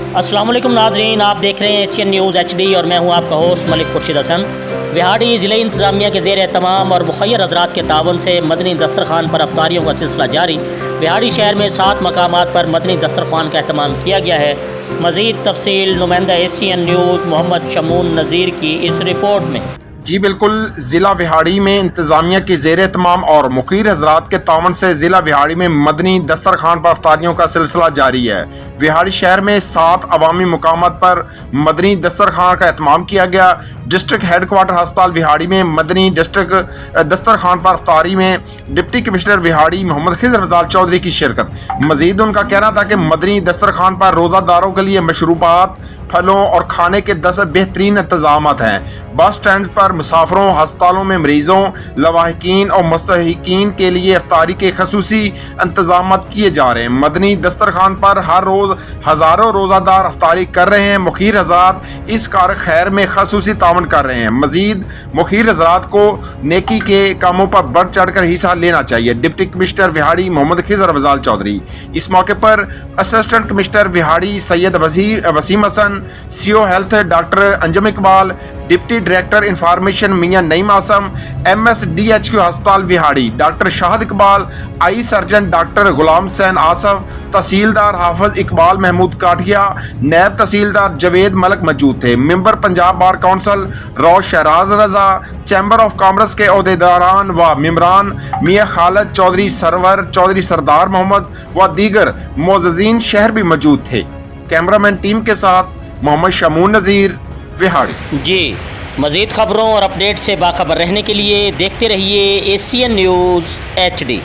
अस्सलाम वालेकुम नाज़रीन, आप देख रहे हैं एशियन न्यूज़ HD और मैं हूं आपका होस्ट मलिक खुर्शीद हसन। विहाड़ी ज़िले इंतज़ामिया के ज़ेर एहतमाम और मुखय्यर हज़रात के तावन से मदनी दस्तरखान पर अफ्तारियों का सिलसिला जारी। विहाड़ी शहर में 7 मकामात पर मदनी दस्तरखान का अहतमाम किया गया है। मज़ीद तफसील नुमाइंदा एशियन न्यूज़ मोहम्मद शमून नज़ीर की इस रिपोर्ट में। जी बिल्कुल, ज़िला विहाड़ी में इंतज़ामिया के ज़ेर एहतमाम और मुखीर हज़रात के तावन से ज़िला विहाड़ी में मदनी दस्तरखान पर अफ्तारियों का सिलसिला जारी है। विहाड़ी शहर में 7 अवामी मुकामात पर मदनी दस्तरखान का एहतमाम किया गया। डिस्ट्रिक्ट हेडक्वार्टर अस्पताल विहाड़ी में मदनी डिस्ट्रिक्ट दस्तरखान पर अफ्तारी में डिप्टी कमिश्नर विहाड़ी मोहम्मद खिज़र रज़ाक चौधरी की शिरकत। मज़ीद उनका कहना था कि मदनी दस्तरखान पर रोज़ादारों के लिए मशरूबात, फलों और खाने के 10 बेहतरीन इंतजामात हैं। बस स्टैंड पर मुसाफरों, अस्पतालों में मरीजों, लवाहिकीन और मुस्तहिकीन के लिए इफ्तारी के खसूसी इंतजामात किए जा रहे हैं। मदनी दस्तरखान पर हर रोज़ हज़ारों रोज़ादार इफ्तारी कर रहे हैं। मुखीर हज़रात इस कार खैर में खसूसी तावन कर रहे हैं। मज़ीद मुखीर हज़रात को नेकी के कामों पर बढ़ चढ़ कर हिस्सा लेना चाहिए। Deputy commissioner Vehari Mohammad Khizar Razzaq Chaudhry. इस मौके पर assistant commissioner Vehari Syed Waseem Hassan, CO health doctor Anjum Iqbal, deputy director information Mian Naeem Asim, MSDHQ अस्पताल Vehari doctor Shahid Iqbal, eye surgeon doctor Ghulam Hussain Asif, tehsildar Hafiz Iqbal Mahmood Kathia, naib tehsildar Javed Malik मौजूद थे। मेंबर पंजाब बार काउंसिल रौश शहराज रजा, चैम्बर ऑफ कॉमर्स के अहदेदारान व मेम्बरान मियां खालिद चौधरी, सरवर चौधरी, सरदार मोहम्मद व दीगर मोअज़्ज़ीन शहर भी मौजूद थे। कैमरामैन टीम के साथ मोहम्मद शमून नज़ीर, विहाड़ी। जी, मज़ीद ख़बरों और अपडेट से बाखबर रहने के लिए देखते रहिए एशियन न्यूज़ HD।